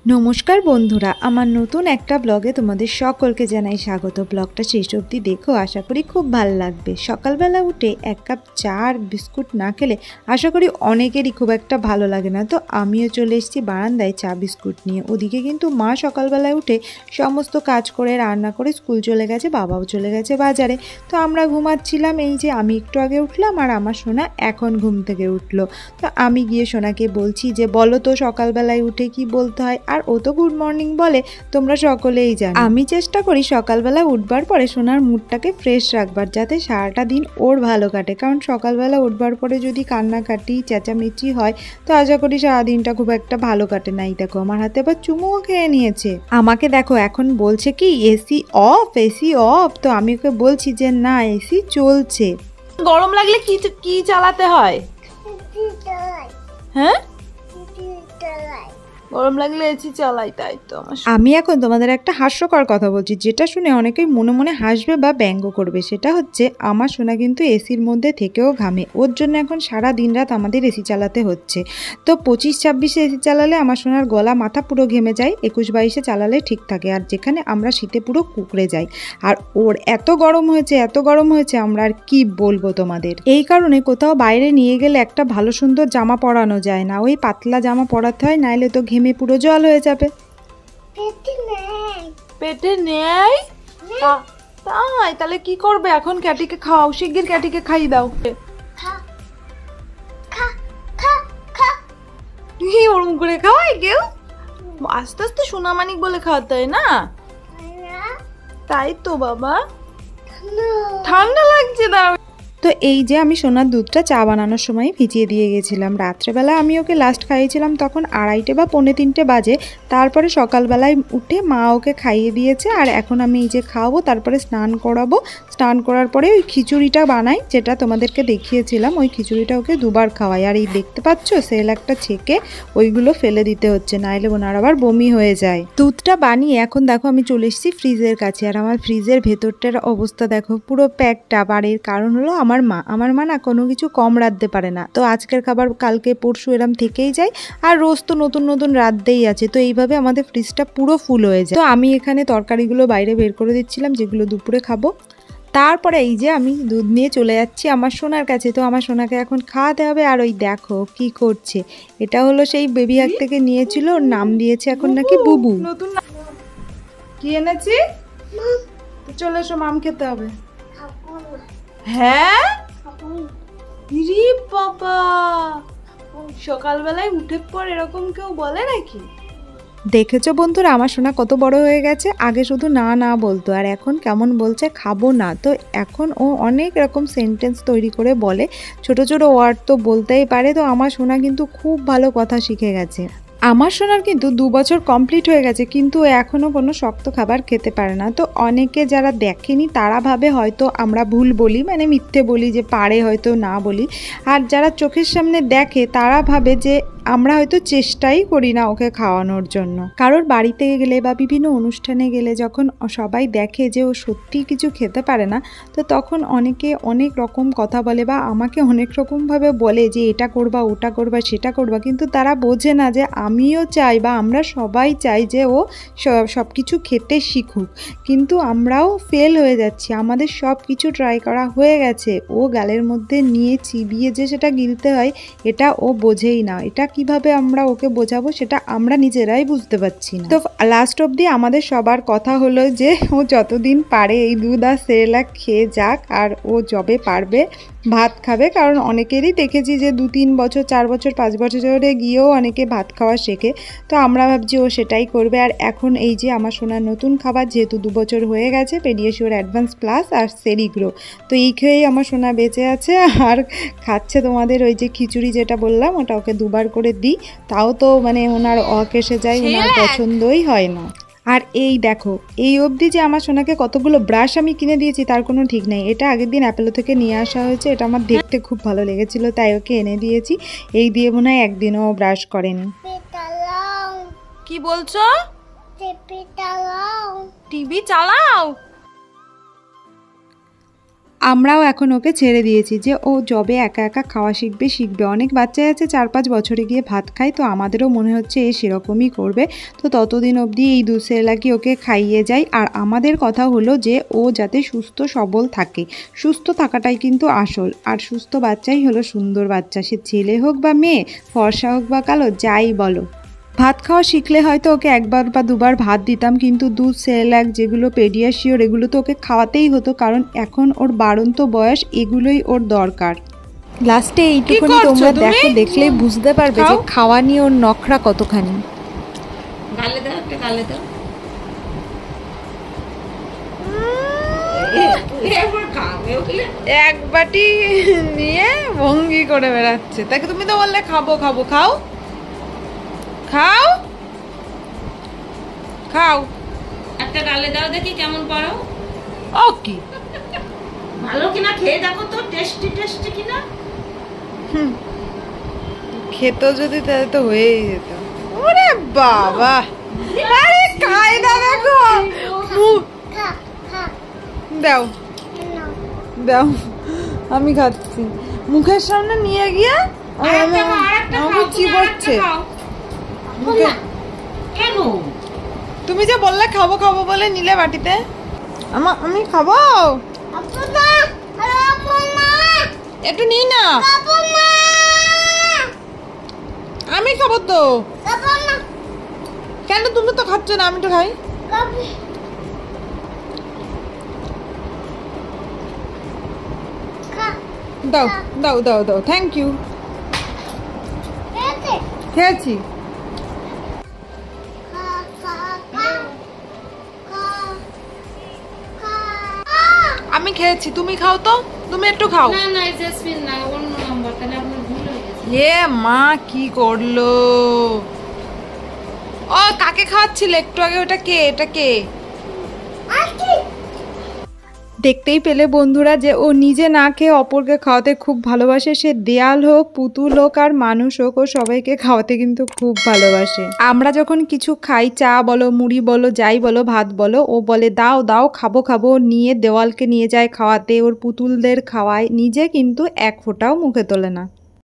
নমস্কার বন্ধুরা, আমার নতুন একটা ব্লগে তোমাদের সকলকে জানাই স্বাগত। ব্লগটা শেষ অবধি দেখো, আশা করি খুব ভালো লাগবে। সকালবেলা উঠে এক কাপ চা আর বিস্কুট না খেলে আশা করি অনেকেরই খুব একটা ভালো লাগে না। তো আমিও চলে এসেছি বারান্দায় চা বিস্কুট নিয়ে। ওদিকে কিন্তু মা সকালবেলায় উঠে সমস্ত কাজ করে রান্না করে স্কুল চলে গেছে, বাবাও চলে গেছে বাজারে। তো আমরা ঘুমাচ্ছিলাম, এই যে আমি একটু আগে উঠলাম আর আমার সোনা এখন ঘুম থেকে উঠলো। তো আমি গিয়ে সোনাকে বলছি যে বলো তো সকালবেলায় উঠে কি বলতে হয়, আর ও তো গুড মর্নিং বলে, তোমরা সকলেই জানো। আমি চেষ্টা করি সকালবেলা উঠবার পরে সোনার মুডটাকে ফ্রেশ রাখবার, যাতে সারাটা দিন ওর ভালো কাটে। কারণ সকালবেলা উঠবার পরে যদি কান্নাকাটি চেঁচামেচি হয় তো আশা করি সারাদিনটা খুব একটা ভালো কাটে না। এই দেখো আমার হাতে আবার চুমুও খেয়ে নিয়েছে। আমাকে দেখো এখন বলছে কি এসি অফ, এসি অফ। তো আমি ওকে বলছি যে না, এসি চলছে। গরম লাগলে কি চালাতে হয়? হ্যাঁ, গরম লাগলে এসি চালাই, তাই তো। আমি এখন তোমাদের একটা হাস্যকর কথা বলছি, যেটা শুনে অনেকেই মনে মনে হাসবে বা ব্যঙ্গ করবে। সেটা হচ্ছে আমার সোনা কিন্তু এসির মধ্যে থেকেও ঘামে, ওর জন্য এখন সারা দিন রাত আমাদের এসি চালাতে হচ্ছে। তো 25-26-এ এসি চালালে আমার সোনার গলা মাথা পুরো ঘেমে যায়, 21-22-এ চালালে ঠিক থাকে। আর যেখানে আমরা শীতে পুরো কুকড়ে যাই। আর ওর এত গরম হয়েছে আমরা আর কি বলবো তোমাদের। এই কারণে কোথাও বাইরে নিয়ে গেলে একটা ভালো সুন্দর জামা পরানো যায় না, ওই পাতলা জামা পরাতে হয়, নাইলে তো ঘেমে পুরো জল হয়ে যাবে। পেটে নেই তাই? তাহলে কি করবে এখন? ক্যাটিকে খাওয়াও, শিগগির ক্যাটিকে খাইয়ে দাও। ওরম করে খাওয়াই কেউ? আস্তে আস্তে সোনামানিক বলে খাওয়াতে হয় না? তাই তো বাবা, ঠান্ডা লাগছে না। তো এই যে আমি সোনার দুধটা চা বানানোর সময় ভিজিয়ে দিয়ে গেছিলাম। রাত্রেবেলা আমি ওকে লাস্ট খাইয়েছিলাম তখন 2:30 বা 2:45 বাজে। তারপরে সকালবেলায় উঠে মা ওকে খাইয়ে দিয়েছে। আর এখন আমি এই যে খাওয়াবো, তারপরে স্নান করাবো। স্নান করার পরে ওই খিচুড়িটা বানাই, যেটা তোমাদেরকে দেখিয়েছিলাম, ওই খিচুড়িটা ওকে দুবার খাওয়াই। আর এই দেখতে পাচ্ছ সেল একটা ছেঁকে ওইগুলো ফেলে দিতে হচ্ছে, নাইলে ওনার আবার বমি হয়ে যায়। দুধটা বানিয়ে এখন দেখো আমি চলে এসেছি ফ্রিজের কাছে। আর আমার ফ্রিজের ভেতরটার অবস্থা দেখো, পুরো প্যাকটা। আর এর কারণ হলো আমার মা না কোনো কিছু কম রাঁধতে পারে না। তো আজকের খাবার কালকে পরশু এরম থেকেই যায়, আর রোজ তো নতুন নতুন রাঁধতেই আছে। তো এইভাবে আমাদের ফ্রিজটা পুরো ফুল হয়ে যায়। তো আমি এখানে তরকারিগুলো বাইরে বের করে দিচ্ছিলাম, যেগুলো দুপুরে খাবো। তারপরে এই যে আমি দুধ নিয়ে চলে যাচ্ছি আমার সোনার কাছে। তো আমার সোনাকে এখন খাওয়াতে হবে। আর ওই দেখো কি করছে, এটা হলো সেই বেবি হাগ থেকে নিয়েছিল, ওর নাম দিয়েছে এখন নাকি বুবু। নতুন কি এনেছি? চলে এসো, মাম খেতে হবে। হ্যাঁ রে বাবা, সকালবেলায় উঠে পর এরকম কেউ বলে নাকি? দেখেছো বন্ধুরা আমার সোনা কত বড় হয়ে গেছে। আগে শুধু না না বলতো, আর এখন কেমন বলছে খাবো না। তো এখন ও অনেক রকম সেন্টেন্স তৈরি করে বলে, ছোট ছোট ওয়ার্ড তো বলতেই পারে। তো আমার সোনা কিন্তু খুব ভালো কথা শিখে গেছে। আমার সোনার কিন্তু 2 বছর কমপ্লিট হয়ে গেছে, কিন্তু এখনও কোনো শক্ত খাবার খেতে পারে না। তো অনেকে যারা দেখেনি তারা ভাবে হয়তো আমরা ভুল বলি, মানে মিথ্যে বলি, যে পারে হয়তো না বলি। আর যারা চোখের সামনে দেখে তারা ভাবে যে আমরা হয়তো চেষ্টাই করি না ওকে খাওয়ানোর জন্য। কারোর বাড়িতে গেলে বা বিভিন্ন অনুষ্ঠানে গেলে যখন সবাই দেখে যে ও সত্যি কিছু খেতে পারে না, তো তখন অনেকে অনেক রকম কথা বলে বা আমাকে অনেক রকমভাবে বলে যে এটা করবা, ওটা করবা, সেটা করবা। কিন্তু তারা বোঝে না যে আমিও চাই বা আমরা সবাই চাই যে ও সব কিছু খেতে শিখুক, কিন্তু আমরাও ফেল হয়ে যাচ্ছি। আমাদের সব কিছু ট্রাই করা হয়ে গেছে, ও গালের মধ্যে নিয়ে চিবিয়ে যে সেটা গিলতে হয় এটা ও বোঝেই না। এটা কিভাবে আমরা ওকে বোঝাবো সেটা আমরা নিজেরাই বুঝতে পারছি না। তো লাস্ট অবধি আমাদের সবার কথা হলো যে ও যতদিন পারে এই দুধ আর সেরেলাক খেয়ে যাক, আর ও যবে পারবে ভাত খাবে। কারণ অনেকেরই দেখেছি যে 2-3 বছর, 4 বছর, 5 বছরে গিয়েও অনেকে ভাত খাওয়া শেখে। তো আমরা ভাবছি ও সেটাই করবে। আর এখন এই যে আমার সোনার নতুন খাবার, যেহেতু 2 বছর হয়ে গেছে, পেডিয়াশিওর অ্যাডভান্স প্লাস আর সেরিগ্রো, তো এই খেয়েই আমার সোনা বেঁচে আছে আর খাচ্ছে। তোমাদের ওই যে খিচুড়ি যেটা বললাম, ওটা ওকে 2বার করে দিই, তাও তো মানে ওনার অক এসে যায়, ওনার পছন্দই হয় না। আর এই দেখো এই অবধি যে আমার সোনাকে কতগুলো ব্রাশ আমি কিনে দিয়েছি তার কোনো ঠিক নেই। এটা আগের দিন অ্যাপেলো থেকে নিয়ে আসা হয়েছে, এটা আমার দেখতে খুব ভালো লেগেছিল তাই ওকে এনে দিয়েছি। এই দিয়ে মনে হয় একদিনও ব্রাশ করেনি। কি বলছো? টিভি চালাও। আমরাও এখন ওকে ছেড়ে দিয়েছি যে ও যবে একা একা খাওয়া শিখবে। অনেক বাচ্চাই আছে 4-5 বছরে গিয়ে ভাত খায়, তো আমাদেরও মনে হচ্ছে এ সেরকমই করবে। তো ততদিন অবধি এই দুধ সেরেলাকই ওকে খাইয়ে যাই। আর আমাদের কথা হলো যে ও যাতে সুস্থ সবল থাকে, সুস্থ থাকাটাই কিন্তু আসল। আর সুস্থ বাচ্চাই হলো সুন্দর বাচ্চা, সে ছেলে হোক বা মেয়ে, ফর্সা হোক বা কালো, যাই বলো। ভাত খাওয়া শিখলে হয়তো ওকে একবার বা দুবার ভাত দিতাম, কিন্তু দুধ সেরেলাক যেগুলো পেডিয়াশিওর এগুলো তো ওকে খাওয়াতেই হতো, কারণ এখন ওর বাড়ন্ত বয়স, এগুলোই ওর দরকার। লাস্টে এইটুকুনি তোমরা দেখো, দেখলেই বুঝতে পারবে যে খাওয়া নিয়ে ওর নখরা কতখানি। গালে দাও, একটা গালে দাও। এক বাটি নিয়ে ভঙ্গি করে বেড়াচ্ছে। তাকে তুমি তো বললে খাবো খাবো, খাও খাও খাও, একটা গালে দাও দেখি কেমন পারো। ও কি ভালো কিনা খেয়ে দেখো তো, টেস্টি টেস্টি কিনা। খেত যদি তাহলে তো হয়েই যেত। ওরে বাবা, আরে কায়দা দেখো। দাও দাও, আমি খাচ্ছি। মুখের সামনে নিয়ে গিয়ে আমাকে চিবোচ্ছে। কেন তুমি যে বললে খাবো খাবো বলে নিলে বাটিতে। আমি খাবো, একটু নিই না। আমি খাবো তো। কেন তুমি তো খাচ্ছ না? আমি তো খাই। দাও দাও দাও দাও, থ্যাংক ইউ। খেয়েছি। আমি খেয়েছি, তুমি খাও তো, তুমি একটু খাও। না না, জেসমিন না, অন্য নাম্বার, তাহলে আপনার ভুল হয়ে গেছে। এ মা কি করলো? ও কাকে খাওয়াচ্ছিলে একটু আগে? ওটা কে? এটা কে? দেখতেই পেলে বন্ধুরা যে ও নিজে না খেয়ে অপরকে খাওয়াতে খুব ভালোবাসে। সে দেয়াল হোক, পুতুল হোক আর মানুষ হোক, ও সবাইকে খাওয়াতে কিন্তু খুব ভালোবাসে। আমরা যখন কিছু খাই, চা বলো, মুড়ি বলো, যাই বলো, ভাত বলো, ও বলে দাও দাও, খাবো খাবো, নিয়ে দেওয়ালকে নিয়ে যায় খাওয়াতে, ওর পুতুলদের খাওয়ায়, নিজে কিন্তু এক ফোঁটাও মুখে তোলে না।